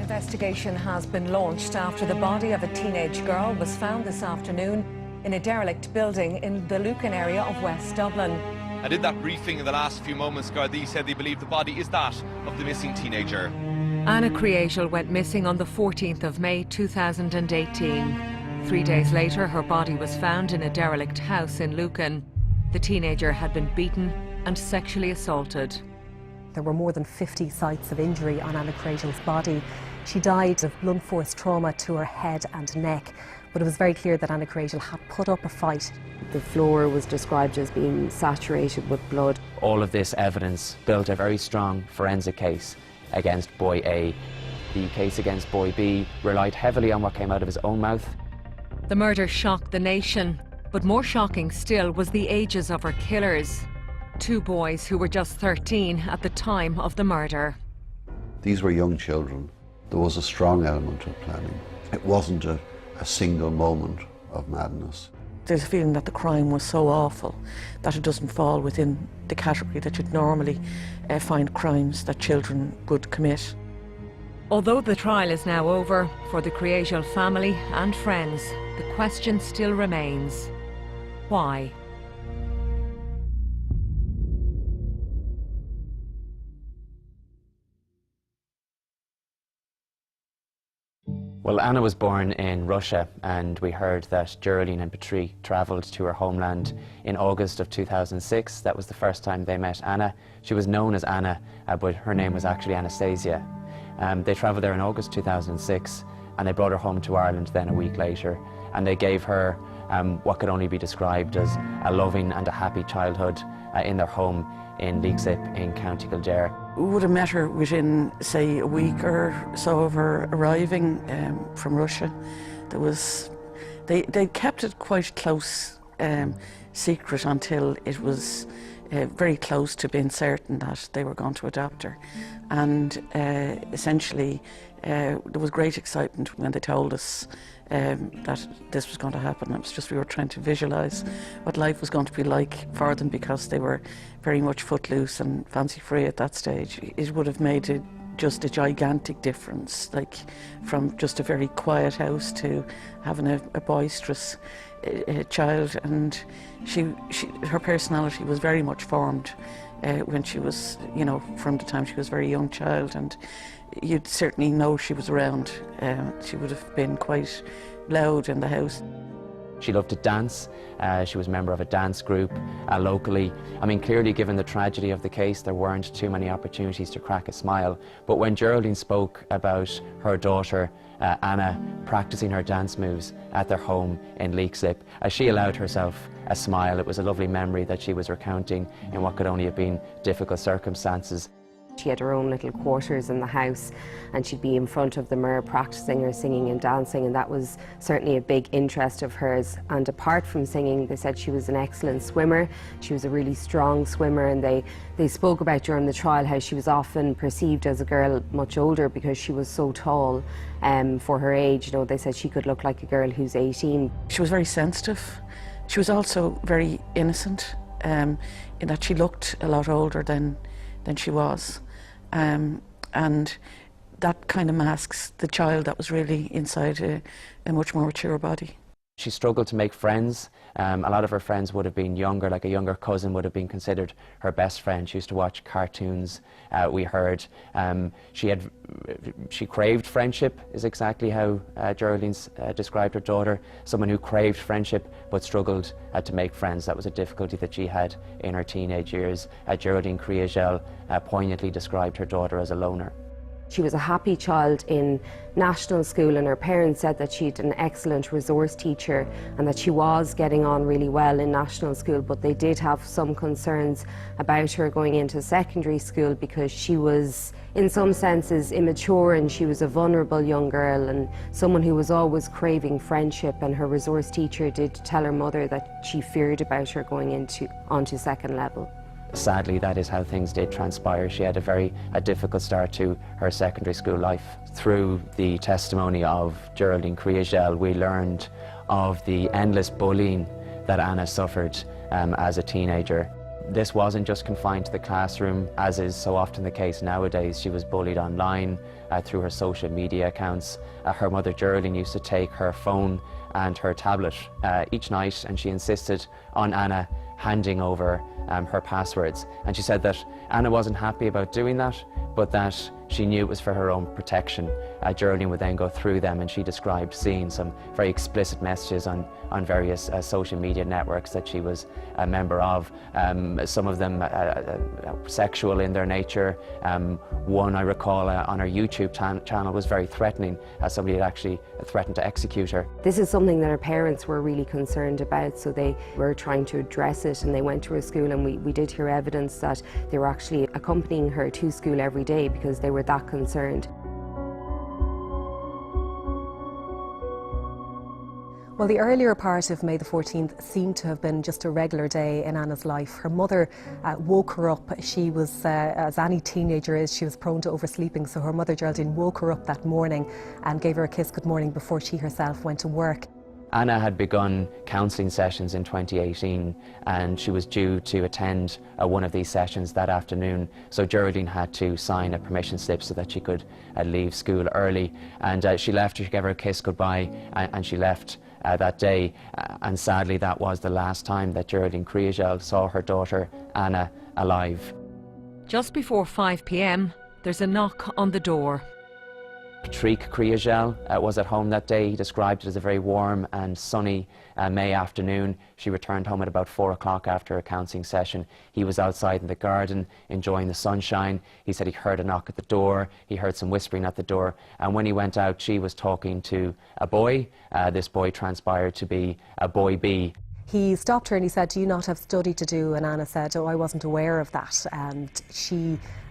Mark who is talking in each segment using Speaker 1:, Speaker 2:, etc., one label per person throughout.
Speaker 1: investigation has been launched after the body of a teenage girl was found this afternoon in a derelict building in the Lucan area of West Dublin.
Speaker 2: And in that briefing in the last few moments, Gardaí said they believe the body is that of the missing teenager.
Speaker 1: Anna Kriégel went missing on the 14th of May 2018. 3 days later, her body was found in a derelict house in Lucan. The teenager had been beaten and sexually assaulted.
Speaker 3: There were more than 50 sites of injury on Anna Kriégel's body. She died of blunt force trauma to her head and neck, but it was very clear that Anna Kriégel had put up a fight.
Speaker 4: The floor was described as being saturated with blood.
Speaker 5: All of this evidence built a very strong forensic case against boy A. The case against boy B relied heavily on what came out of his own mouth.
Speaker 1: The murder shocked the nation, but more shocking still was the ages of her killers. 2 boys who were just 13 at the time of the murder.
Speaker 6: These were young children. There was a strong element of planning. It wasn't a single moment of madness.
Speaker 7: There's a feeling that the crime was so awful that it doesn't fall within the category that you'd normally find crimes that children would commit.
Speaker 1: Although the trial is now over, for the Kriégel family and friends, the question still remains: why?
Speaker 5: Well, Anna was born in Russia, and we heard that Geraldine and Patrick travelled to her homeland in August of 2006. That was the first time they met Anna. She was known as Anna, but her name was actually Anastasia. They travelled there in August 2006, and they brought her home to Ireland then a week later, and they gave her what could only be described as a loving and a happy childhood in their home in Leixlip in County Kildare.
Speaker 7: We would have met her within, say, a week or so of her arriving from Russia. They kept it quite close secret until it was very close to being certain that they were going to adopt her. And essentially, there was great excitement when they told us that this was going to happen. It was just we were trying to visualise what life was going to be like for them, because they were very much footloose and fancy-free at that stage. It would have made just a gigantic difference, like from just a very quiet house to having a boisterous child. And her personality was very much formed when she was, from the time she was a very young child, and you'd certainly know she was around. She would have been quite loud in the house.
Speaker 5: She loved to dance. She was a member of a dance group locally. I mean, clearly, given the tragedy of the case, there weren't too many opportunities to crack a smile. But when Geraldine spoke about her daughter, Anna, practicing her dance moves at their home in Leixlip, as she allowed herself a smile, it was a lovely memory that she was recounting in what could only have been difficult circumstances.
Speaker 4: She had her own little quarters in the house, and she'd be in front of the mirror practicing her singing and dancing, and that was certainly a big interest of hers. And apart from singing, they said she was an excellent swimmer. She was a really strong swimmer, and they spoke about during the trial how she was often perceived as a girl much older because she was so tall for her age. They said she could look like a girl who's 18.
Speaker 7: She was very sensitive. She was also very innocent, in that she looked a lot older than she was. And that kind of masks the child that was really inside a much more mature body.
Speaker 5: She struggled to make friends. A lot of her friends would have been younger, like a younger cousin would have been considered her best friend. She used to watch cartoons, we heard. She craved friendship, is exactly how Geraldine described her daughter. Someone who craved friendship but struggled to make friends. That was a difficulty that she had in her teenage years. Geraldine Kriégel poignantly described her daughter as a loner.
Speaker 4: She was a happy child in national school, and her parents said that she had an excellent resource teacher and that she was getting on really well in national school, but they did have some concerns about her going into secondary school because she was, in some senses, immature, and she was a vulnerable young girl and someone who was always craving friendship. And her resource teacher did tell her mother that she feared about her going onto second level.
Speaker 5: Sadly, that is how things did transpire. She had a difficult start to her secondary school life. Through the testimony of Geraldine Kriégel, we learned of the endless bullying that Anna suffered as a teenager. This wasn't just confined to the classroom, as is so often the case nowadays. She was bullied online through her social media accounts. Her mother Geraldine used to take her phone and her tablet each night, and she insisted on Anna handing over her passwords. And she said that Anna wasn't happy about doing that, but that she knew it was for her own protection. Geraldine would then go through them, and she described seeing some very explicit messages on various social media networks that she was a member of. Some of them sexual in their nature. One I recall on her YouTube channel was very threatening, as somebody had actually threatened to execute her.
Speaker 4: This is something that her parents were really concerned about, so they were trying to address it, and they went to her school, and we did hear evidence that they were actually accompanying her to school every day because they were that concerned.
Speaker 3: Well, the earlier part of May the 14th seemed to have been just a regular day in Anna's life. Her mother woke her up. She was, as any teenager is, she was prone to oversleeping, so her mother Geraldine woke her up that morning and gave her a kiss good morning before she herself went to work.
Speaker 5: Anna had begun counselling sessions in 2018, and she was due to attend one of these sessions that afternoon, so Geraldine had to sign a permission slip so that she could leave school early. And she left, she gave her a kiss goodbye, and she left that day. And sadly, that was the last time that Geraldine Kriégel saw her daughter Anna alive.
Speaker 1: Just before 5 p.m, there's a knock on the door.
Speaker 5: Patrick Kriégel was at home that day. He described it as a very warm and sunny May afternoon. She returned home at about 4 o'clock after a counselling session. He was outside in the garden enjoying the sunshine. He said he heard a knock at the door. He heard some whispering at the door, and when he went out, she was talking to a boy. This boy transpired to be a boy B.
Speaker 3: He stopped her and he said, "Do you not have study to do?" And Anna said, "Oh, I wasn't aware of that." And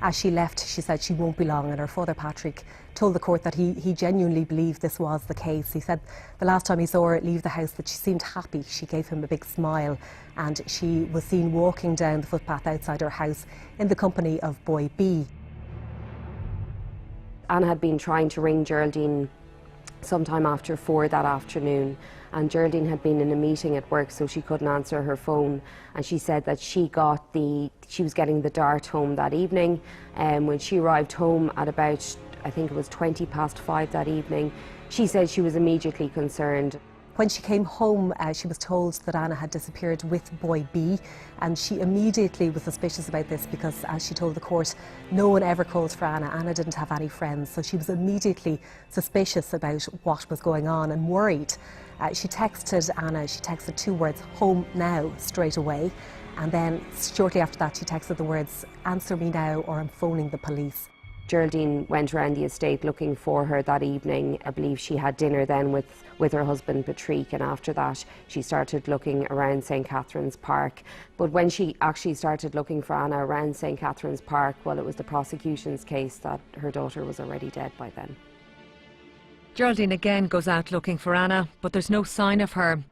Speaker 3: as she left, she said she won't be long. And her father, Patrick, told the court that he genuinely believed this was the case. He said the last time he saw her leave the house that she seemed happy. She gave him a big smile, and she was seen walking down the footpath outside her house in the company of boy B.
Speaker 4: Anna had been trying to ring Geraldine sometime after 4 that afternoon, and Geraldine had been in a meeting at work, so she couldn't answer her phone. And she said that she was getting the dart home that evening, and when she arrived home at about, I think it was 5:20 that evening, she said she was immediately concerned.
Speaker 3: When she came home, she was told that Anna had disappeared with boy B, and she immediately was suspicious about this because, as she told the court, no one ever called for Anna. Anna didn't have any friends, so she was immediately suspicious about what was going on and worried. She texted Anna, she texted 2 words, "Home now," straight away, and then shortly after that she texted the words, "Answer me now or I'm phoning the police."
Speaker 4: Geraldine went around the estate looking for her that evening. I believe she had dinner then with her husband Patrick, and after that she started looking around St. Catherine's Park. But when she actually started looking for Anna around St. Catherine's Park, well, it was the prosecution's case that her daughter was already dead by then.
Speaker 1: Geraldine again goes out looking for Anna, but there's no sign of her.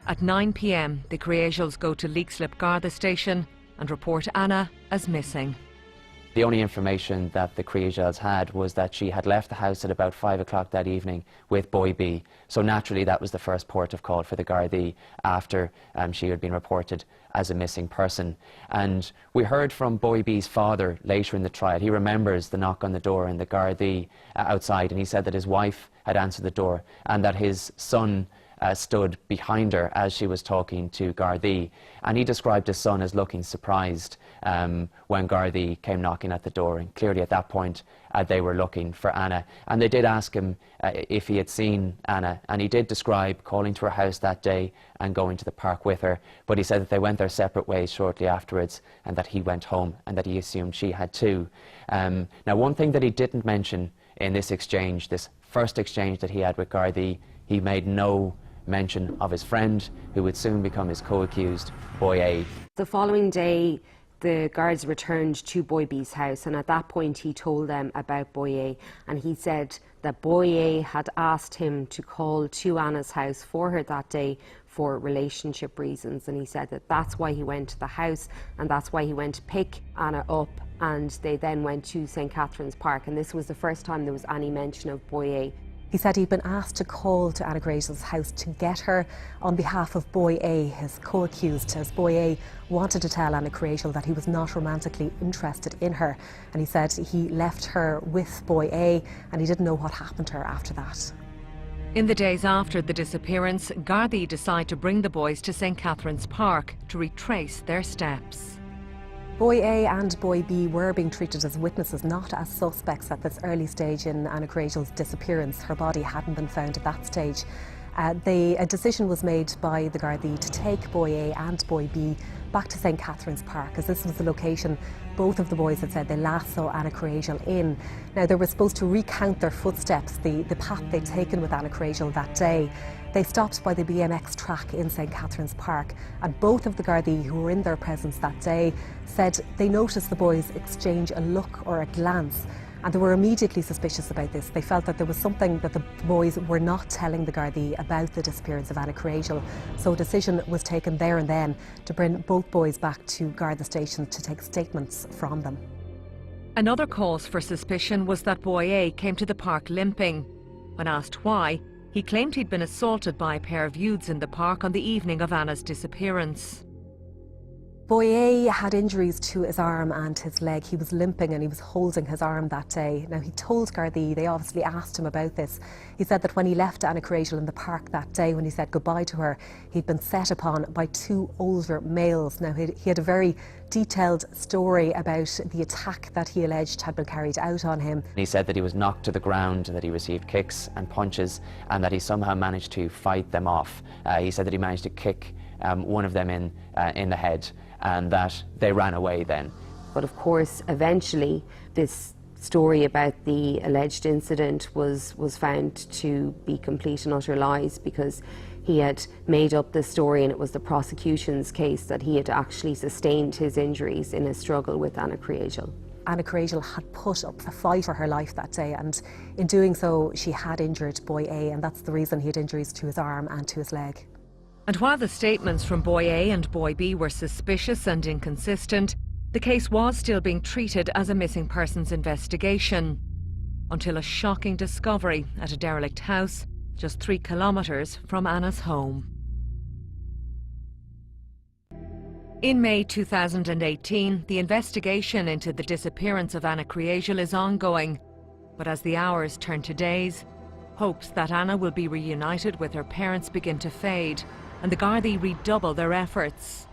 Speaker 1: At 9 p.m, the Kriégels go to Leixlip Garda station and report Anna as missing.
Speaker 5: The only information that the Kriégels had was that she had left the house at about 5 o'clock that evening with boy B. So naturally that was the first port of call for the Gardaí after she had been reported as a missing person. And we heard from boy B's father later in the trial. He remembers the knock on the door and the Gardaí outside, and he said that his wife had answered the door and that his son stood behind her as she was talking to Gardaí, and he described his son as looking surprised when Gardaí came knocking at the door, and clearly at that point they were looking for Anna. And they did ask him if he had seen Anna, and he did describe calling to her house that day and going to the park with her, but he said that they went their separate ways shortly afterwards and that he went home and that he assumed she had too. Now, one thing that he didn't mention in this exchange, this first exchange that he had with Gardaí, he made no mention of his friend who would soon become his co-accused, boy A.
Speaker 4: The following day the guards returned to boy B's house, and at that point he told them about boy A, and he said that boy A had asked him to call to Anna's house for her that day for relationship reasons, and he said that that's why he went to the house and that's why he went to pick Anna up, and they then went to St. Catherine's Park, and this was the first time there was any mention of boy A.
Speaker 3: He said he'd been asked to call to Anna Kriégel's house to get her on behalf of Boy A, his co-accused, as Boy A wanted to tell Anna Kriégel that he was not romantically interested in her. And he said he left her with Boy A and he didn't know what happened to her after that.
Speaker 1: In the days after the disappearance, Gardaí decide to bring the boys to St. Catherine's Park to retrace their steps.
Speaker 3: Boy A and Boy B were being treated as witnesses, not as suspects at this early stage in Anna Kriégel's disappearance. Her body hadn't been found at that stage. A decision was made by the Gardaí to take Boy A and Boy B back to St. Catherine's Park, as this was the location both of the boys had said they last saw Anna Kriégel in. Now, they were supposed to recount their footsteps, the path they'd taken with Anna Kriégel that day. They stopped by the BMX track in St. Catherine's Park, and both of the Gardaí who were in their presence that day said they noticed the boys exchange a look or a glance, and they were immediately suspicious about this. They felt that there was something that the boys were not telling the Gardaí about the disappearance of Anna Kriégel, so a decision was taken there and then to bring both boys back to Garda station to take statements from them.
Speaker 1: Another cause for suspicion was that Boy A came to the park limping. When asked why, he claimed he'd been assaulted by a pair of youths in the park on the evening of Anna's disappearance.
Speaker 3: Boy A had injuries to his arm and his leg. He was limping and he was holding his arm that day. Now, he told Gardaí, they obviously asked him about this. He said that when he left Anna Kriégel in the park that day, when he said goodbye to her, he'd been set upon by two older males. Now, he had a very detailed story about the attack that he alleged had been carried out on him.
Speaker 5: He said that he was knocked to the ground, that he received kicks and punches, and that he somehow managed to fight them off. He said that he managed to kick one of them in the head, and that they ran away then.
Speaker 4: But of course, eventually, this story about the alleged incident was found to be complete and utter lies, because he had made up this story, and it was the prosecution's case that he had actually sustained his injuries in a struggle with Anna Kriégel.
Speaker 3: Anna Kriégel had put up a fight for her life that day, and in doing so, she had injured Boy A, and that's the reason he had injuries to his arm and to his leg.
Speaker 1: And while the statements from Boy A and Boy B were suspicious and inconsistent, the case was still being treated as a missing persons investigation, until a shocking discovery at a derelict house just 3 kilometres from Anna's home. In May 2018, the investigation into the disappearance of Anna Kriégel is ongoing, but as the hours turn to days, hopes that Anna will be reunited with her parents begin to fade, and the Gardaí redouble their efforts.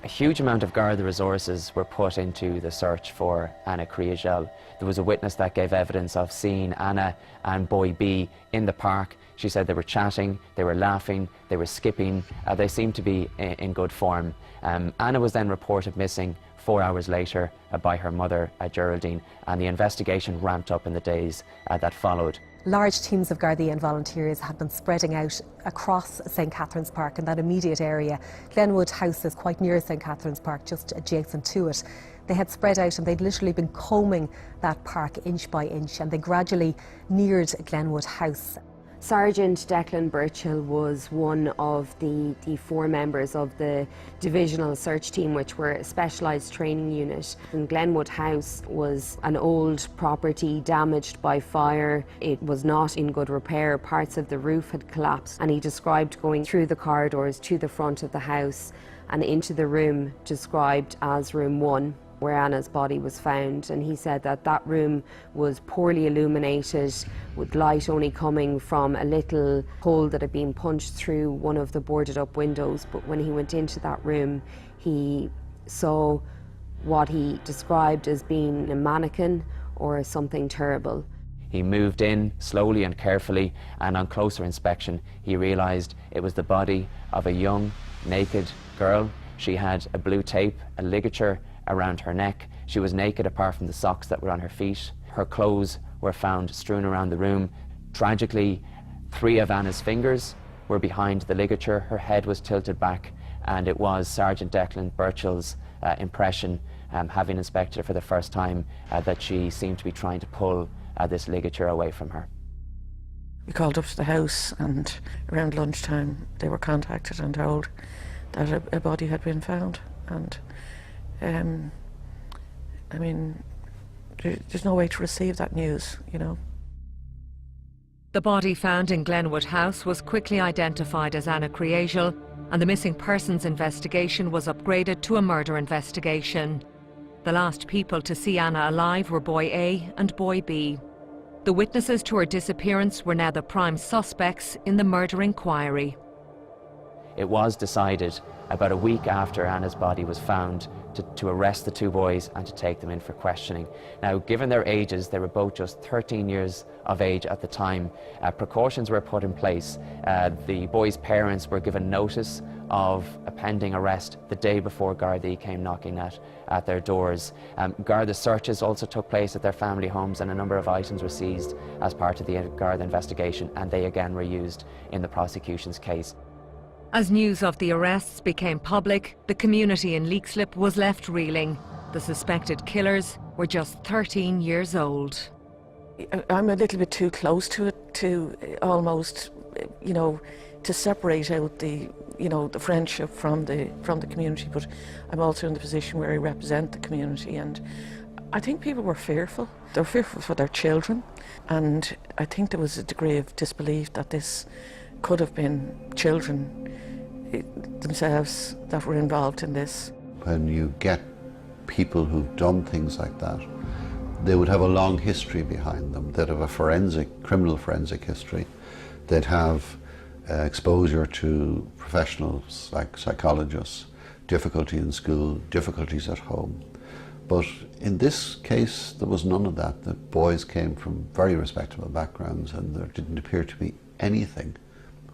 Speaker 5: A huge amount of Garda resources were put into the search for Anna Kriégel. There was a witness that gave evidence of seeing Anna and Boy B in the park. She said they were chatting, they were laughing, they were skipping. They seemed to be in good form. Anna was then reported missing 4 hours later by her mother, Geraldine, and the investigation ramped up in the days that followed.
Speaker 3: Large teams of Gardaí and volunteers had been spreading out across St. Catherine's Park in that immediate area. Glenwood House is quite near St. Catherine's Park, just adjacent to it. They had spread out and they'd literally been combing that park inch by inch, and they gradually neared Glenwood House.
Speaker 4: Sergeant Declan Birchall was one of the 4 members of the divisional search team, which were a specialised training unit. And Glenwood House was an old property damaged by fire. It was not in good repair. Parts of the roof had collapsed, and he described going through the corridors to the front of the house and into the room described as room 1, where Anna's body was found, and he said that that room was poorly illuminated, with light only coming from a little hole that had been punched through one of the boarded up windows. But when he went into that room, he saw what he described as being a mannequin or something terrible.
Speaker 5: He moved in slowly and carefully, and on closer inspection he realised it was the body of a young, naked girl. She had a blue tape, a ligature around her neck. She was naked apart from the socks that were on her feet. Her clothes were found strewn around the room. Tragically, 3 of Anna's fingers were behind the ligature. Her head was tilted back, and it was Sergeant Declan Birchall's impression, having inspected her for the first time, that she seemed to be trying to pull this ligature away from her.
Speaker 7: We called up to the house, and around lunchtime they were contacted and told that a body had been found. And I mean, there's no way to receive that news, you know.
Speaker 1: The body found in Glenwood House was quickly identified as Anna Kriégel, and the missing persons investigation was upgraded to a murder investigation. The last people to see Anna alive were boy A and boy B. The witnesses to her disappearance were now the prime suspects in the murder inquiry.
Speaker 5: It was decided about a week after Anna's body was found to arrest the two boys and to take them in for questioning. Now, given their ages, they were both just 13 years of age at the time. Precautions were put in place. The boys' parents were given notice of a pending arrest the day before Gardaí came knocking at their doors. Garda searches also took place at their family homes, and a number of items were seized as part of the Garda investigation, and they again were used in the prosecution's case.
Speaker 1: As news of the arrests became public, the community in Leixlip was left reeling. The suspected killers were just 13 years old.
Speaker 7: I'm a little bit too close to it to almost, to separate out the friendship from the community, but I'm also in the position where I represent the community, and I think people were fearful. They were fearful for their children, and I think there was a degree of disbelief that this could have been children themselves that were involved in this.
Speaker 6: When you get people who've done things like that, they would have a long history behind them. They'd have a criminal forensic history. They'd have exposure to professionals like psychologists, difficulty in school, difficulties at home. But in this case, there was none of that. The boys came from very respectable backgrounds, and there didn't appear to be anything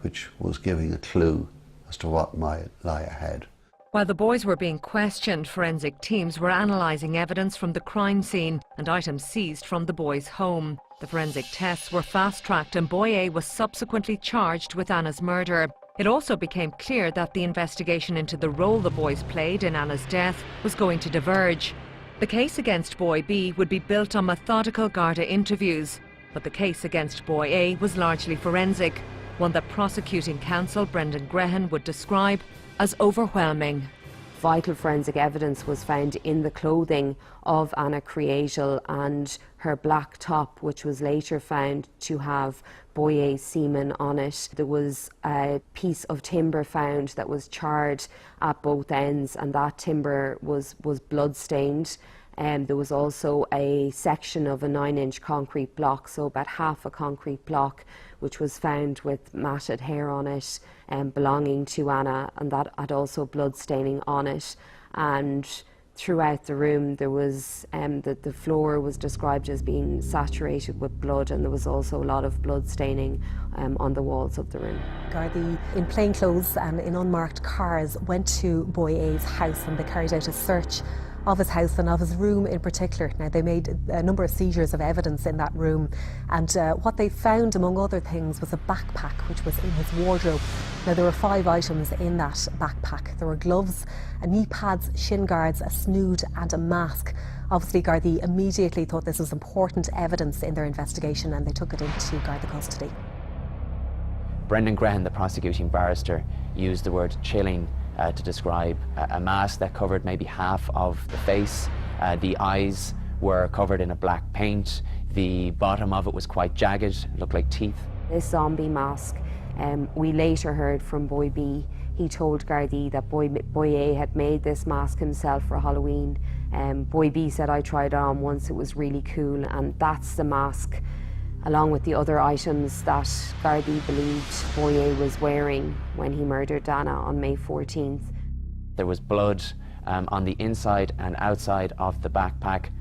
Speaker 6: which was giving a clue as to what might lie ahead.
Speaker 1: While the boys were being questioned, forensic teams were analysing evidence from the crime scene and items seized from the boys' home. The forensic tests were fast-tracked, and boy A was subsequently charged with Anna's murder. It also became clear that the investigation into the role the boys played in Anna's death was going to diverge. The case against boy B would be built on methodical Garda interviews, but the case against boy A was largely forensic, one that prosecuting counsel Brendan Grehan would describe as overwhelming.
Speaker 4: Vital forensic evidence was found in the clothing of Anna Kriégel and her black top, which was later found to have boy A's semen on it. There was a piece of timber found that was charred at both ends, and that timber was blood-stained. There was also a section of a 9-inch concrete block, so about half a concrete block, which was found with matted hair on it, belonging to Anna, and that had also blood staining on it. And throughout the room there was, the floor was described as being saturated with blood, and there was also a lot of blood staining on the walls of the room.
Speaker 3: Gardaí, in plain clothes and in unmarked cars, went to boy A's house, and they carried out a search of his house and of his room in particular. Now, they made a number of seizures of evidence in that room, and what they found, among other things, was a backpack which was in his wardrobe. Now, there were 5 items in that backpack. There were gloves, knee pads, shin guards, a snood and a mask. Obviously, Gardaí immediately thought this was important evidence in their investigation, and they took it into Garda custody.
Speaker 5: Brendan Grehan, the prosecuting barrister, used the word chilling to describe a mask that covered maybe half of the face. The eyes were covered in a black paint. The bottom of it was quite jagged, looked like teeth.
Speaker 4: This zombie mask, we later heard from boy B. He told Gardaí that boy A had made this mask himself for Halloween. Boy B said, "I tried it on once, it was really cool," and that's the mask, along with the other items that Gardaí believed boy A was wearing when he murdered Anna on May 14th.
Speaker 5: There was blood on the inside and outside of the backpack.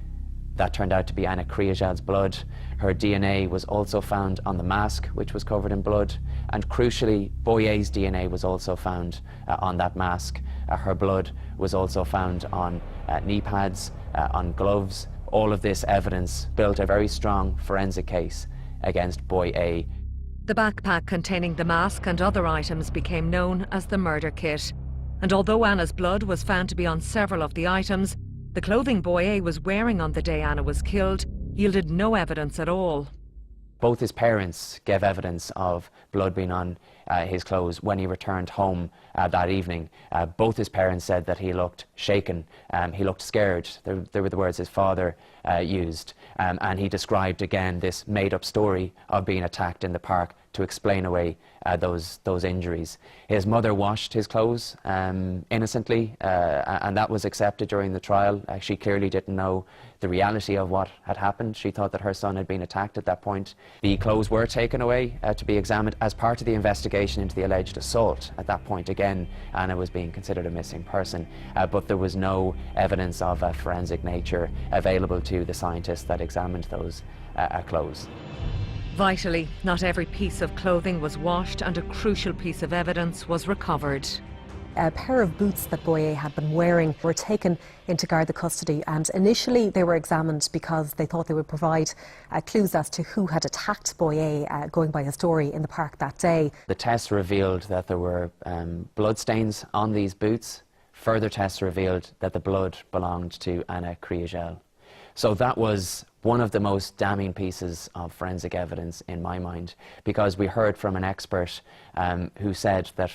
Speaker 5: That turned out to be Anna Kriégel's blood. Her DNA was also found on the mask, which was covered in blood, and crucially, boy A's DNA was also found on that mask. Her blood was also found on knee pads, on gloves. All of this evidence built a very strong forensic case against boy A.
Speaker 1: The backpack containing the mask and other items became known as the murder kit. And although Anna's blood was found to be on several of the items, the clothing boy A was wearing on the day Anna was killed yielded no evidence at all.
Speaker 5: Both his parents gave evidence of blood being on his clothes when he returned home that evening. Both his parents said that he looked shaken, he looked scared. They were the words his father used. And he described again this made-up story of being attacked in the park to explain away those injuries. His mother washed his clothes innocently, and that was accepted during the trial. She clearly didn't know the reality of what had happened. She thought that her son had been attacked at that point. The clothes were taken away to be examined as part of the investigation into the alleged assault. At that point, again, Anna was being considered a missing person, but there was no evidence of a forensic nature available to the scientists that examined those clothes.
Speaker 1: Vitally, not every piece of clothing was washed and a crucial piece of evidence was recovered.
Speaker 3: A pair of boots that Boye had been wearing were taken into Garda custody, and initially they were examined because they thought they would provide clues as to who had attacked Boye, going by his story, in the park that day.
Speaker 5: The tests revealed that there were blood stains on these boots. Further tests revealed that the blood belonged to Anna Kriégel. So that was one of the most damning pieces of forensic evidence in my mind, because we heard from an expert who said that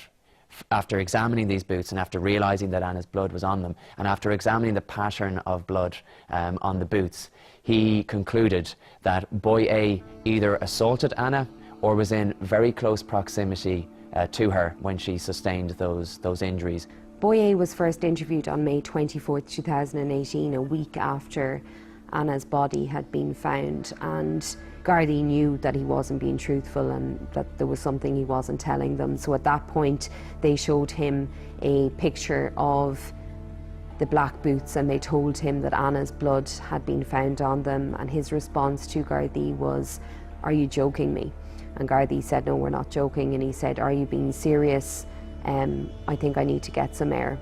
Speaker 5: after examining these boots and after realising that Anna's blood was on them, and after examining the pattern of blood on the boots, he concluded that Boy A either assaulted Anna or was in very close proximity to her when she sustained those injuries.
Speaker 4: Boy A was first interviewed on May 24, 2018, a week after Anna's body had been found, and Gardaí knew that he wasn't being truthful and that there was something he wasn't telling them. So at that point they showed him a picture of the black boots and they told him that Anna's blood had been found on them, and his response to Gardaí was, "Are you joking me?" And Gardaí said, "No, we're not joking." And he said, "Are you being serious? I think I need to get some air."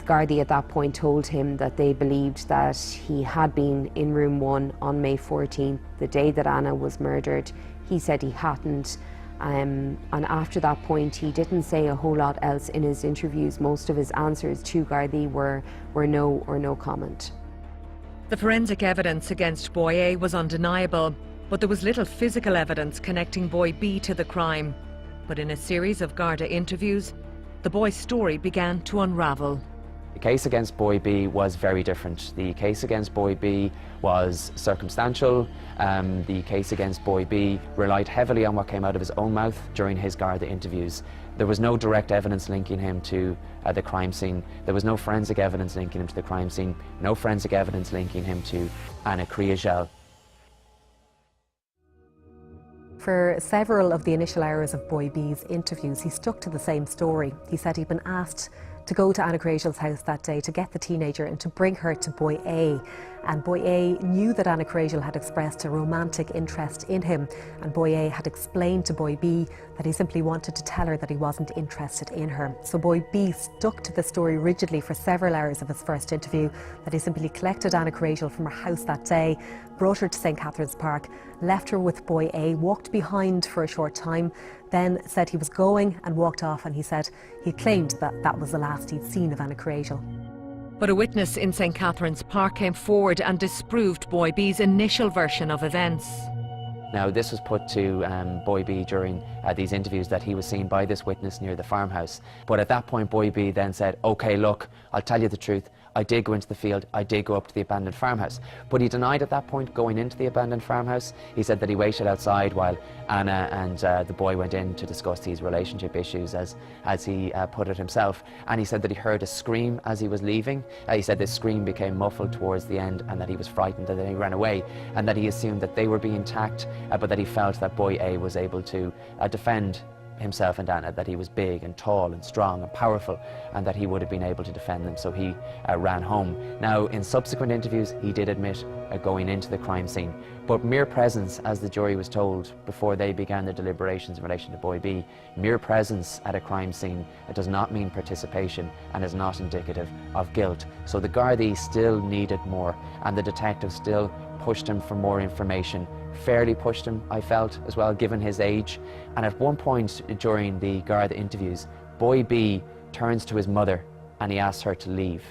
Speaker 4: Gardaí at that point told him that they believed that he had been in room 1 on May 14th, the day that Anna was murdered. He said he hadn't, and after that point he didn't say a whole lot else in his interviews. Most of his answers to Gardaí were no or no comment.
Speaker 1: The forensic evidence against Boy A was undeniable, but there was little physical evidence connecting Boy B to the crime. But in a series of Garda interviews, the boy's story began to unravel.
Speaker 5: The case against Boy B was very different. The case against Boy B was circumstantial. The case against Boy B relied heavily on what came out of his own mouth during his Garda interviews. There was no direct evidence linking him to the crime scene. There was no forensic evidence linking him to the crime scene. No forensic evidence linking him to Anna Kriégel.
Speaker 3: For several of the initial hours of Boy B's interviews, he stuck to the same story. He said he'd been asked to go to Anna Kriégel's house that day to get the teenager and to bring her to Boy A. And Boy A knew that Anna Kriégel had expressed a romantic interest in him, and Boy A had explained to Boy B that he simply wanted to tell her that he wasn't interested in her. So Boy B stuck to the story rigidly for several hours of his first interview, that he simply collected Anna Kriégel from her house that day, brought her to St. Catherine's Park, left her with Boy A, walked behind for a short time, then said he was going and walked off, and he said he claimed that that was the last he'd seen of Anna Kriégel.
Speaker 1: But a witness in St. Catherine's Park came forward and disproved Boy B's initial version of events.
Speaker 5: Now, this was put to Boy B during these interviews, that he was seen by this witness near the farmhouse. But at that point, Boy B then said, "OK, look, I'll tell you the truth. I did go into the field, I did go up to the abandoned farmhouse." But he denied at that point going into the abandoned farmhouse. He said that he waited outside while Anna and the boy went in to discuss these relationship issues, as he put it himself. And he said that he heard a scream as he was leaving. He said this scream became muffled towards the end, and that he was frightened, and then he ran away, and that he assumed that they were being attacked, but that he felt that Boy A was able to defend himself and Anna, that he was big and tall and strong and powerful, and that he would have been able to defend them, so he ran home. Now, in subsequent interviews, he did admit going into the crime scene, but mere presence, as the jury was told before they began their deliberations in relation to Boy B, mere presence at a crime scene does not mean participation and is not indicative of guilt. So the Gardaí still needed more, and the detective still pushed him for more information. Fairly pushed him, I felt, as well, given his age. And at one point during the Garda interviews, Boy B turns to his mother and he asks her to leave.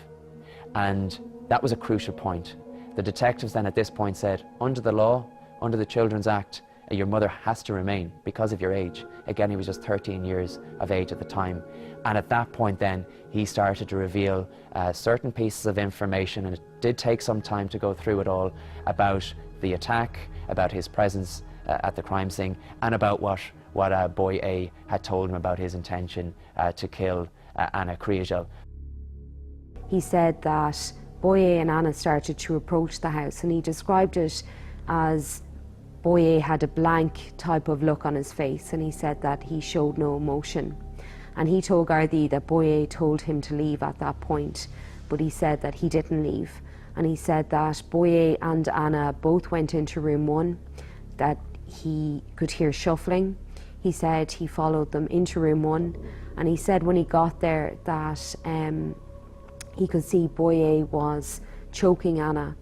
Speaker 5: And that was a crucial point. The detectives then at this point said, under the law, under the Children's Act, Your mother has to remain because of your age. Again, he was just 13 years of age at the time. And at that point then, he started to reveal certain pieces of information, and it did take some time to go through it all, about the attack, about his presence at the crime scene, and about what boy A had told him about his intention to kill Anna Kriégel.
Speaker 4: He said that boy A and Anna started to approach the house, and he described it as boy A had a blank type of look on his face, and he said that he showed no emotion. And he told Gardaí that boy A told him to leave at that point, but he said that he didn't leave. And he said that boy A and Anna both went into room 1, that he could hear shuffling. He said he followed them into room 1, and he said when he got there that he could see boy A was choking Anna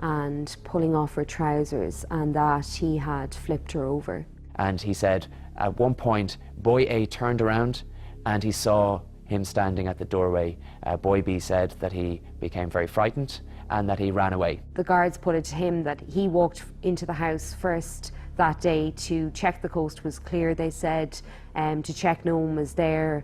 Speaker 4: and pulling off her trousers, and that he had flipped her over.
Speaker 5: And he said at one point boy A turned around and he saw him standing at the doorway. Boy B said that he became very frightened and that he ran away.
Speaker 4: The guards put it to him that he walked into the house first that day to check the coast was clear, they said, to check no one was there.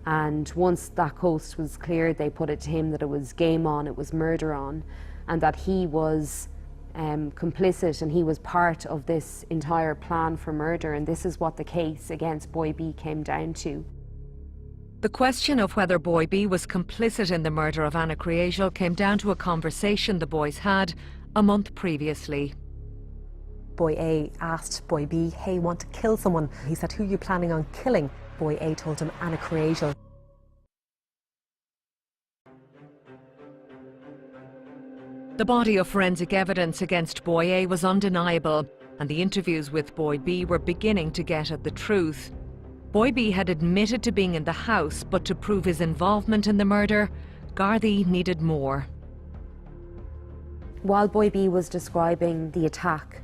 Speaker 4: And once that coast was clear, they put it to him that it was game on, it was murder on, and that he was complicit and he was part of this entire plan for murder. And this is what the case against boy B came down to.
Speaker 1: The question of whether boy B was complicit in the murder of Anna Kriégel came down to a conversation the boys had a month previously.
Speaker 3: Boy A asked boy B, hey, want to kill someone? He said, who are you planning on killing? Boy A told him Anna Kriégel.
Speaker 1: The body of forensic evidence against boy A was undeniable, and the interviews with boy B were beginning to get at the truth. Boy B had admitted to being in the house, but to prove his involvement in the murder, Gardaí needed more.
Speaker 4: While boy B was describing the attack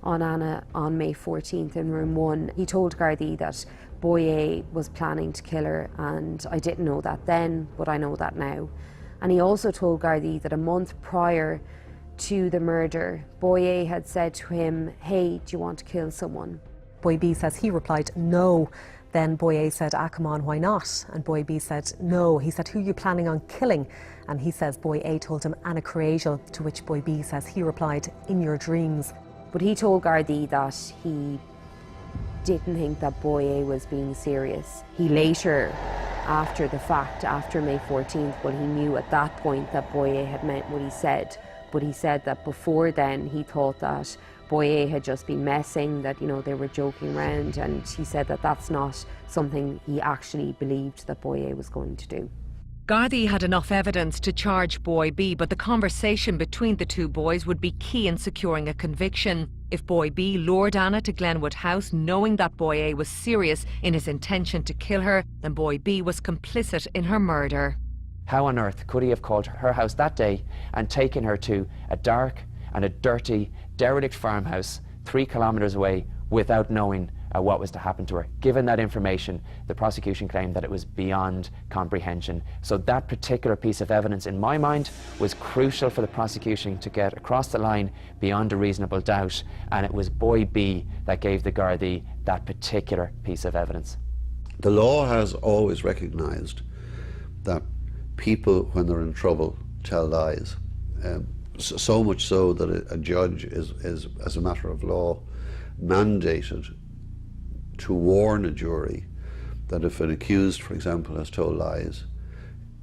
Speaker 4: on Anna on May 14th in room 1, he told Gardaí that boy A was planning to kill her, and I didn't know that then, but I know that now. And he also told Gardaí that a month prior to the murder, boy A had said to him, hey, do you want to kill someone?
Speaker 3: Boy B says he replied, no. Then boy A said, come on, why not? And boy B said, no. He said, who are you planning on killing? And he says boy A told him Anna Kriégel, to which boy B says he replied, in your dreams.
Speaker 4: But he told Gardaí that he didn't think that boy A was being serious. He later, after the fact, after May 14th, well, he knew at that point that boy A had meant what he said. But he said that before then he thought that boy A had just been messing, that, you know, they were joking around, and he said that that's not something he actually believed that boy A was going to do.
Speaker 1: Gardaí had enough evidence to charge boy B, but the conversation between the two boys would be key in securing a conviction. If boy B lured Anna to Glenwood House knowing that boy A was serious in his intention to kill her, then boy B was complicit in her murder.
Speaker 5: How on earth could he have called her house that day and taken her to a dark and a dirty, derelict farmhouse 3 kilometres away without knowing what was to happen to her? Given that information, the prosecution claimed that it was beyond comprehension. So that particular piece of evidence, in my mind, was crucial for the prosecution to get across the line beyond a reasonable doubt, and it was boy B that gave the Gardaí that particular piece of evidence.
Speaker 6: The law has always recognised that people, when they're in trouble, tell lies. So much so that a judge is, as a matter of law, mandated to warn a jury that if an accused, for example, has told lies,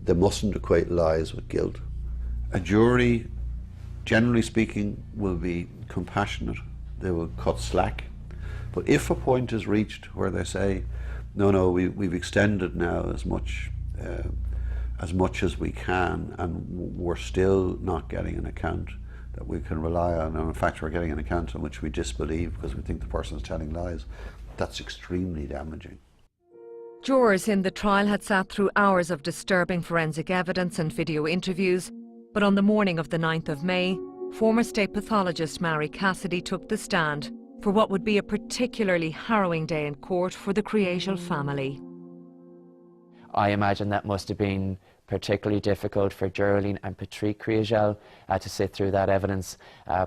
Speaker 6: they mustn't equate lies with guilt. A jury, generally speaking, will be compassionate. They will cut slack. But if a point is reached where they say, no, we've extended now as much as we can, and we're still not getting an account that we can rely on, and in fact we're getting an account on which we disbelieve because we think the person is telling lies, that's extremely damaging.
Speaker 1: Jurors in the trial had sat through hours of disturbing forensic evidence and video interviews, but on the morning of the 9th of May, former state pathologist Mary Cassidy took the stand for what would be a particularly harrowing day in court for the Kriégel family.
Speaker 5: I imagine that must have been particularly difficult for Geraldine and Patrick Kriégel to sit through that evidence.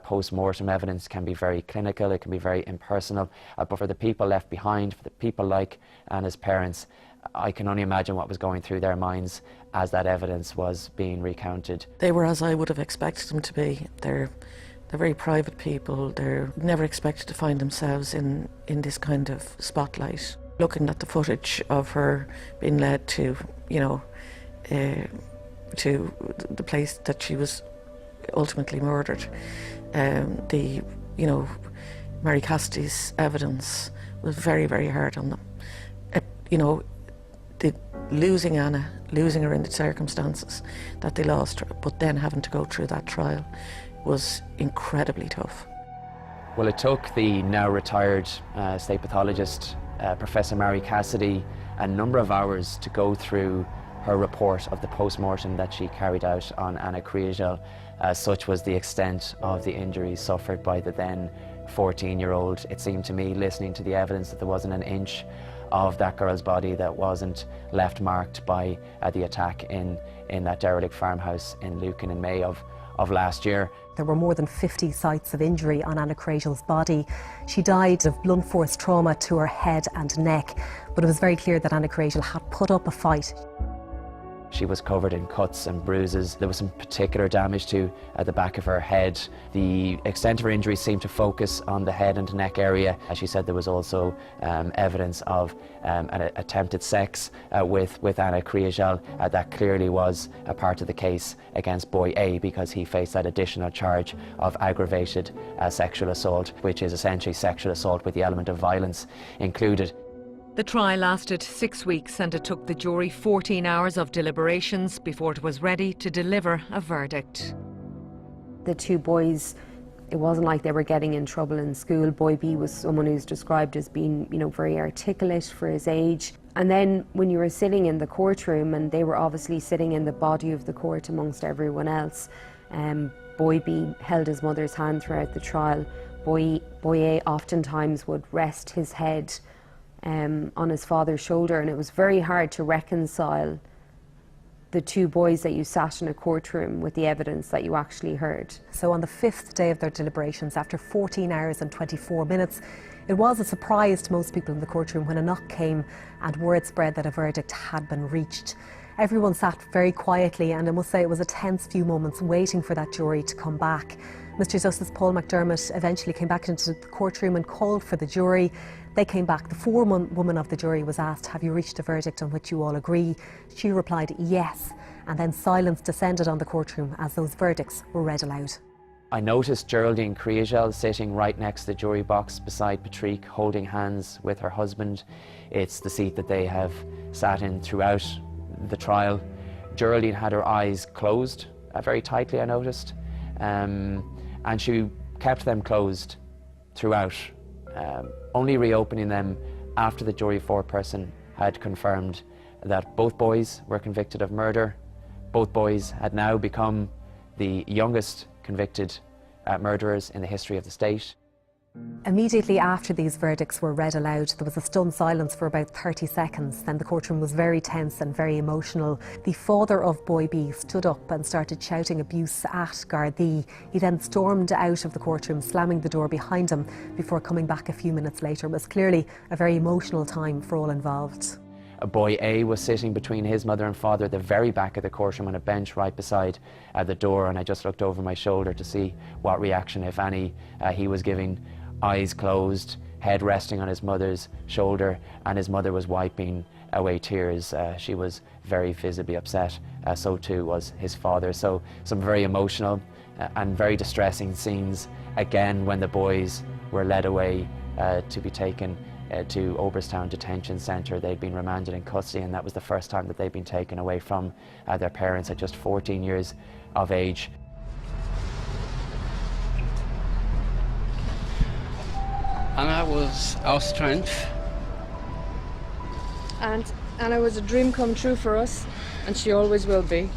Speaker 5: Post-mortem evidence can be very clinical, it can be very impersonal, but for the people left behind, for the people like Anna's parents, I can only imagine what was going through their minds as that evidence was being recounted.
Speaker 7: They were as I would have expected them to be. They're very private people. They're never expected to find themselves in this kind of spotlight. Looking at the footage of her being led to, you know, to the place that she was ultimately murdered, you know, Mary Cassidy's evidence was very, very hard on them. You know, losing Anna, losing her in the circumstances that they lost her, but then having to go through that trial was incredibly tough.
Speaker 5: Well, it took the now retired state pathologist, Professor Mary Cassidy, a number of hours to go through her report of the post-mortem that she carried out on Anna Kriégel. Such was the extent of the injuries suffered by the then 14-year-old. It seemed to me, listening to the evidence, that there wasn't an inch of that girl's body that wasn't left marked by the attack in that derelict farmhouse in Lucan in May of last year.
Speaker 3: There were more than 50 sites of injury on Anna Kriégel's body. She died of blunt force trauma to her head and neck, but it was very clear that Anna Kriégel had put up a fight.
Speaker 5: She was covered in cuts and bruises. There was some particular damage to the back of her head. The extent of her injuries seemed to focus on the head and neck area. As she said, there was also evidence of an attempted sex with Anna Kriégel. That clearly was a part of the case against boy A, because he faced that additional charge of aggravated sexual assault, which is essentially sexual assault with the element of violence included.
Speaker 1: The trial lasted 6 weeks and it took the jury 14 hours of deliberations before it was ready to deliver a verdict.
Speaker 4: The two boys, it wasn't like they were getting in trouble in school. Boy B was someone who's described as being, you know, very articulate for his age. And then when you were sitting in the courtroom, and they were obviously sitting in the body of the court amongst everyone else, Boy B held his mother's hand throughout the trial. Boy A oftentimes would rest his head on his father's shoulder, and it was very hard to reconcile the two boys that you sat in a courtroom with the evidence that you actually heard.
Speaker 3: So on the 5th day of their deliberations, after 14 hours and 24 minutes, it was a surprise to most people in the courtroom when a knock came and word spread that a verdict had been reached. Everyone sat very quietly, and I must say it was a tense few moments waiting for that jury to come back. Mr. Justice Paul McDermott eventually came back into the courtroom and called for the jury. They came back. The forewoman of the jury was asked, "Have you reached a verdict on which you all agree?" She replied, "Yes." And then silence descended on the courtroom as those verdicts were read aloud.
Speaker 5: I noticed Geraldine Kriégel sitting right next to the jury box beside Patrick, holding hands with her husband. It's the seat that they have sat in throughout the trial. Geraldine had her eyes closed very tightly, I noticed, and she kept them closed throughout, only reopening them after the jury foreperson had confirmed that both boys were convicted of murder. Both boys had now become the youngest convicted murderers in the history of the state.
Speaker 3: Immediately after these verdicts were read aloud, there was a stunned silence for about 30 seconds. Then the courtroom was very tense and very emotional. The father of Boy B stood up and started shouting abuse at Gardaí. He then stormed out of the courtroom, slamming the door behind him before coming back a few minutes later. It was clearly a very emotional time for all involved.
Speaker 5: Boy A was sitting between his mother and father at the very back of the courtroom on a bench right beside the door, and I just looked over my shoulder to see what reaction, if any, he was giving. Eyes closed, head resting on his mother's shoulder, and his mother was wiping away tears. She was very visibly upset, so too was his father. So some very emotional and very distressing scenes again when the boys were led away to be taken to Oberstown Detention Centre. They'd been remanded in custody, and that was the first time that they'd been taken away from their parents at just 14 years of age.
Speaker 8: Anna was our strength.
Speaker 9: And Anna was a dream come true for us, and she always will be.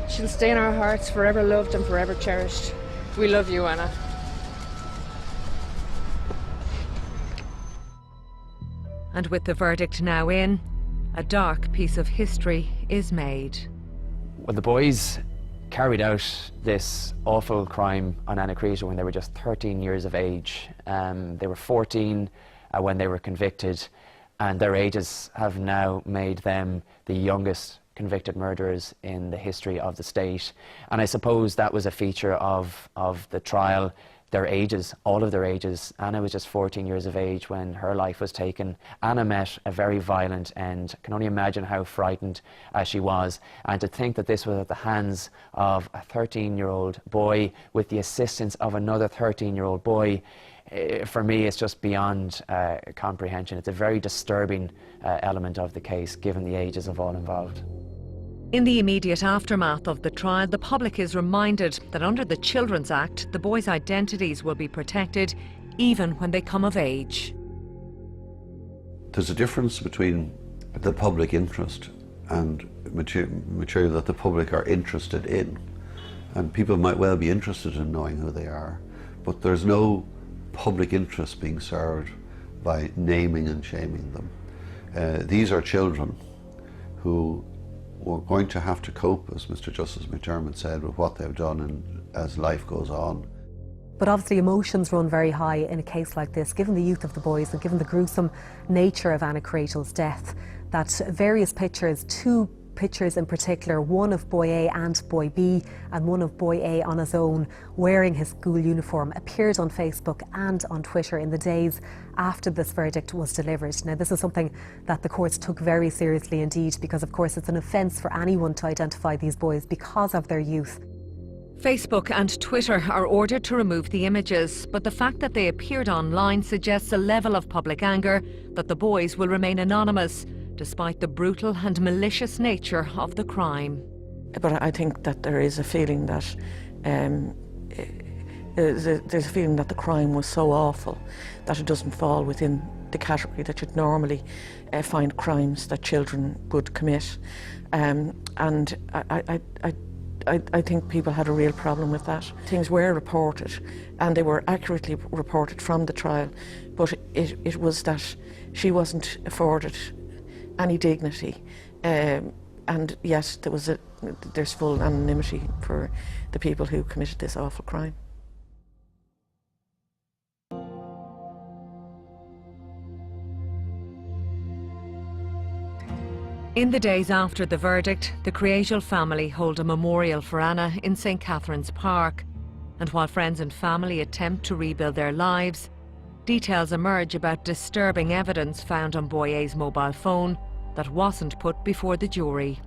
Speaker 9: She'll stay in our hearts, forever loved and forever cherished. We love you, Anna.
Speaker 1: And with the verdict now in, a dark piece of history is made.
Speaker 5: Well, the boys carried out this awful crime on Anna Kriégel when they were just 13 years of age. They were 14 when they were convicted, and their ages have now made them the youngest convicted murderers in the history of the state. And I suppose that was a feature of the trial. Their ages, all of their ages. Anna was just 14 years of age when her life was taken. Anna met a very violent end. I can only imagine how frightened she was. And to think that this was at the hands of a 13-year-old boy with the assistance of another 13-year-old boy, for me, it's just beyond comprehension. It's a very disturbing element of the case, given the ages of all involved.
Speaker 1: In the immediate aftermath of the trial, the public is reminded that under the Children's Act, the boys' identities will be protected even when they come of age.
Speaker 6: There's a difference between the public interest and material that the public are interested in. And people might well be interested in knowing who they are, but there's no public interest being served by naming and shaming them. These are children who we're going to have to cope, as Mr. Justice McDermott said, with what they've done as life goes on.
Speaker 3: But obviously emotions run very high in a case like this, given the youth of the boys and given the gruesome nature of Anna Kriégel's death, that various pictures, two pictures in particular, one of boy A and boy B and one of boy A on his own wearing his school uniform, appeared on Facebook and on Twitter in the days after this verdict was delivered. Now, this is something that the courts took very seriously indeed, because of course it's an offence for anyone to identify these boys because of their youth.
Speaker 1: Facebook and Twitter are ordered to remove the images, but the fact that they appeared online suggests a level of public anger that the boys will remain anonymous, despite the brutal and malicious nature of the crime.
Speaker 7: But I think that there is a feeling that there's a feeling that the crime was so awful that it doesn't fall within the category that you'd normally find crimes that children would commit. And I think people had a real problem with that. Things were reported, and they were accurately reported from the trial, but it was that she wasn't afforded any dignity, and yes, there's full anonymity for the people who committed this awful crime.
Speaker 1: In the days after the verdict, the Kriégel family hold a memorial for Anna in St. Catherine's Park. And while friends and family attempt to rebuild their lives, details emerge about disturbing evidence found on boy A's mobile phone that wasn't put before the jury.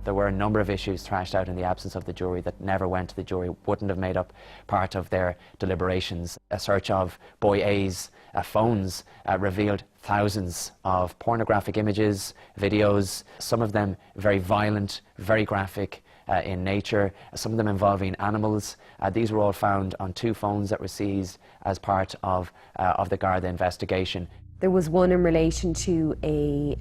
Speaker 5: There were a number of issues thrashed out in the absence of the jury that never went to the jury, wouldn't have made up part of their deliberations. A search of boy A's phones revealed thousands of pornographic images, videos, some of them very violent, very graphic in nature, some of them involving animals. These were all found on two phones that were seized as part of the Garda investigation.
Speaker 4: There was one in relation to a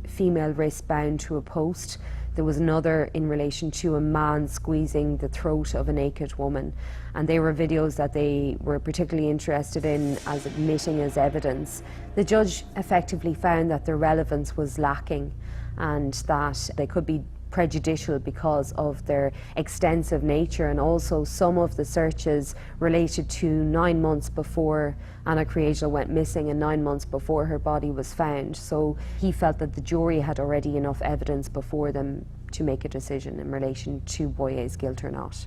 Speaker 4: female wrist bound to a post. There was another in relation to a man squeezing the throat of a naked woman. And they were videos that they were particularly interested in as admitting as evidence. The judge effectively found that their relevance was lacking and that they could be prejudicial because of their extensive nature, and also some of the searches related to 9 months before Anna Kriégel went missing and 9 months before her body was found. So he felt that the jury had already enough evidence before them to make a decision in relation to boy A's guilt or not.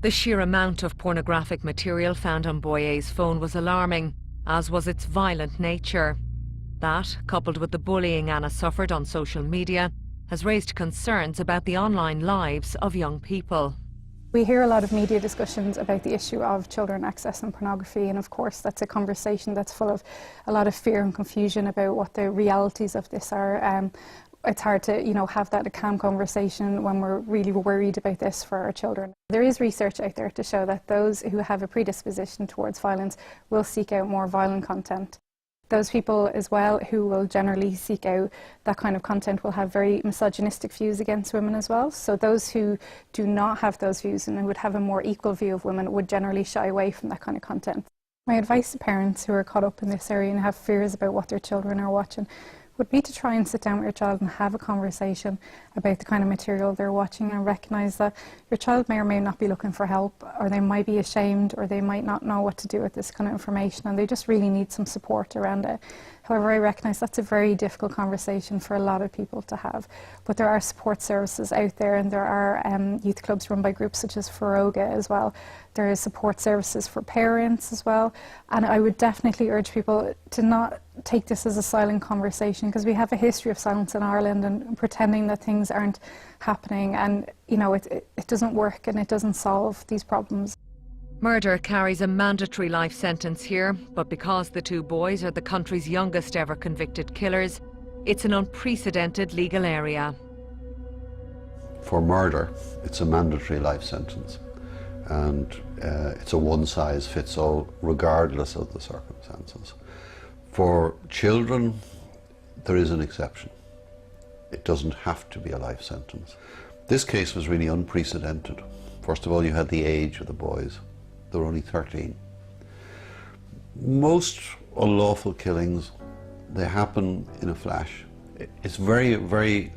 Speaker 1: The sheer amount of pornographic material found on boy A's phone was alarming, as was its violent nature. That, coupled with the bullying Anna suffered on social media, has raised concerns about the online lives of young people.
Speaker 10: We hear a lot of media discussions about the issue of children accessing pornography, and of course that's a conversation that's full of a lot of fear and confusion about what the realities of this are. It's hard to, have that calm conversation when we're really worried about this for our children. There is research out there to show that those who have a predisposition towards violence will seek out more violent content. Those people as well who will generally seek out that kind of content will have very misogynistic views against women as well. So those who do not have those views and would have a more equal view of women would generally shy away from that kind of content. My advice to parents who are caught up in this area and have fears about what their children are watching would be to try and sit down with your child and have a conversation about the kind of material they're watching, and recognise that your child may or may not be looking for help, or they might be ashamed, or they might not know what to do with this kind of information, and they just really need some support around it. However, I recognise that's a very difficult conversation for a lot of people to have. But there are support services out there, and there are youth clubs run by groups such as Feroga as well. There is support services for parents as well. And I would definitely urge people to not take this as a silent conversation, because we have a history of silence in Ireland and pretending that things aren't happening. And, you know, it doesn't work and it doesn't solve these problems.
Speaker 1: Murder carries a mandatory life sentence here, but because the two boys are the country's youngest ever convicted killers, it's an unprecedented legal area.
Speaker 6: For murder, it's a mandatory life sentence, and it's a one-size-fits-all regardless of the circumstances. For children, there is an exception. It doesn't have to be a life sentence. This case was really unprecedented. First of all, you had the age of the boys. They were only 13. Most unlawful killings, they happen in a flash. It's very, very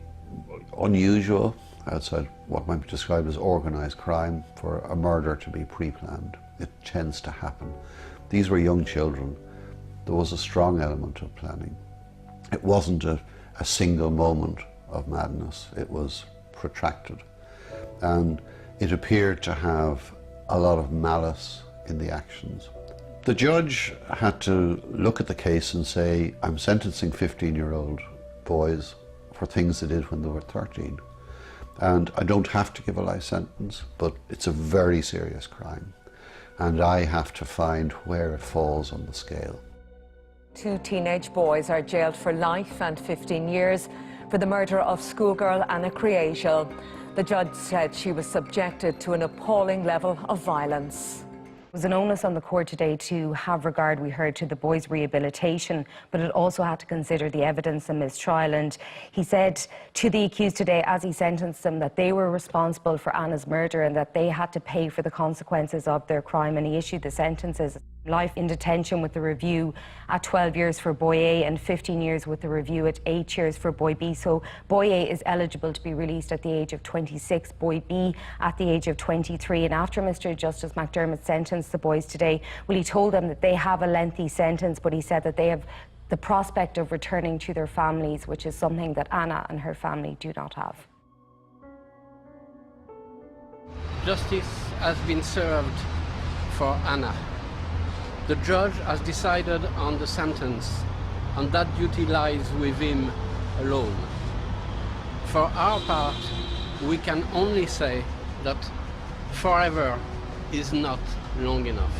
Speaker 6: unusual outside what might be described as organised crime for a murder to be pre-planned. It tends to happen. These were young children. There was a strong element of planning. It wasn't a single moment of madness. It was protracted. And it appeared to have a lot of malice in the actions. The judge had to look at the case and say, I'm sentencing 15-year-old boys for things they did when they were 13. And I don't have to give a life sentence, but it's a very serious crime. And I have to find where it falls on the scale.
Speaker 1: Two teenage boys are jailed for life and 15 years for the murder of schoolgirl Anna Kriégel. The judge said she was subjected to an appalling level of violence.
Speaker 4: It was an onus on the court today to have regard, we heard, to the boys' rehabilitation, but it also had to consider the evidence in mistrial. And he said to the accused today, as he sentenced them, that they were responsible for Anna's murder and that they had to pay for the consequences of their crime. And he issued the sentences: life in detention with the review at 12 years for boy A and 15 years with the review at 8 years for boy B. So boy A is eligible to be released at the age of 26, boy B at the age of 23. And after Mr. Justice McDermott sentenced the boys today, well, he told them that they have a lengthy sentence, but he said that they have the prospect of returning to their families, which is something that Anna and her family do not have.
Speaker 8: Justice has been served for Anna. The judge has decided on the sentence, and that duty lies with him alone. For our part, we can only say that forever is not long enough.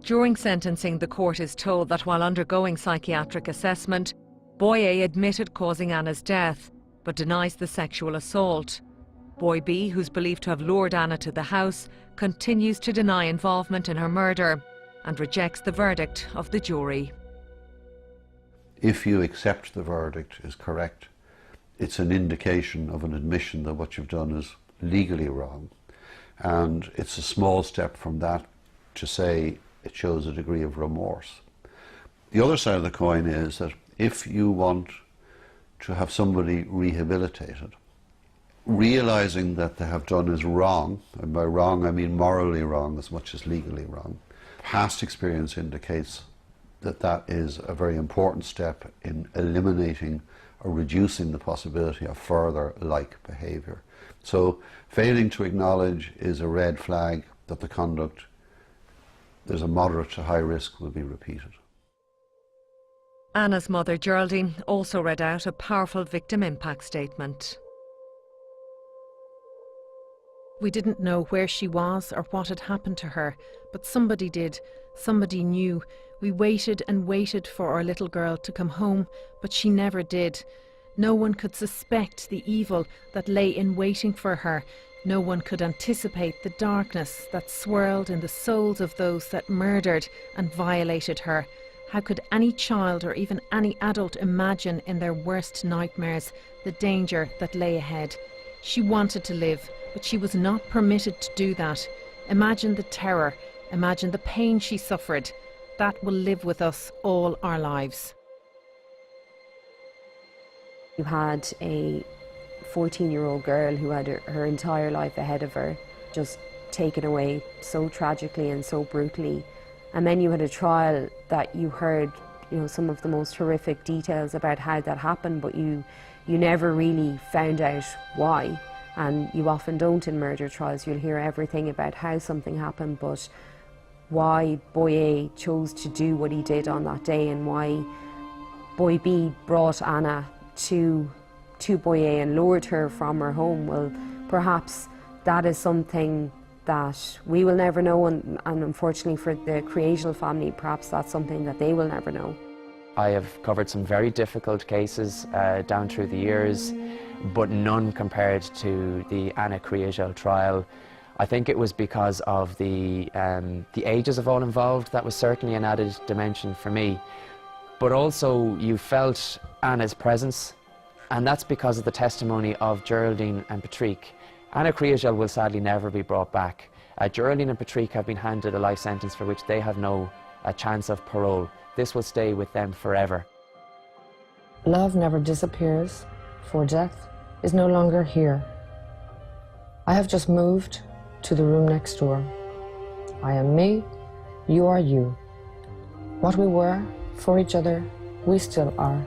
Speaker 1: During sentencing, the court is told that while undergoing psychiatric assessment, boy A admitted causing Anna's death, but denies the sexual assault. Boy B, who's believed to have lured Anna to the house, continues to deny involvement in her murder and rejects the verdict of the jury.
Speaker 6: If you accept the verdict is correct, it's an indication of an admission that what you've done is legally wrong. And it's a small step from that to say it shows a degree of remorse. The other side of the coin is that if you want to have somebody rehabilitated, realizing that they have done is wrong, and by wrong I mean morally wrong as much as legally wrong, past experience indicates that that is a very important step in eliminating or reducing the possibility of further like behaviour. So failing to acknowledge is a red flag that the conduct, there's a moderate to high risk, will be repeated.
Speaker 1: Anna's mother, Geraldine, also read out a powerful victim impact statement.
Speaker 11: We didn't know where she was or what had happened to her, but somebody did. Somebody knew. We waited and waited for our little girl to come home, but she never did. No one could suspect the evil that lay in waiting for her. No one could anticipate the darkness that swirled in the souls of those that murdered and violated her. How could any child or even any adult imagine in their worst nightmares the danger that lay ahead? She wanted to live, but she was not permitted to do that. Imagine the terror, imagine the pain she suffered. that will live with us all our lives.
Speaker 4: You had a 14-year-old girl who had her entire life ahead of her, just taken away so tragically and so brutally. And then you had a trial that you heard, you know, some of the most horrific details about how that happened, but you never really found out why. And you often don't in murder trials. You'll hear everything about how something happened, but why boy A chose to do what he did on that day, and why boy B brought Anna to boy A and lured her from her home, well, perhaps that is something that we will never know, and unfortunately for the Kriégel family, perhaps that's something that they will never know.
Speaker 5: I have covered some very difficult cases down through the years, but none compared to the Anna Kriégel trial. I think it was because of the ages of all involved. That was certainly an added dimension for me. But also you felt Anna's presence, and that's because of the testimony of Geraldine and Patrick. Anna Kriégel will sadly never be brought back. Geraldine and Patrick have been handed a life sentence for which they have no chance of parole. This will stay with them forever.
Speaker 12: Love never disappears, for death is no longer here. I have just moved to the room next door. I am me, you are you. What we were for each other, we still are.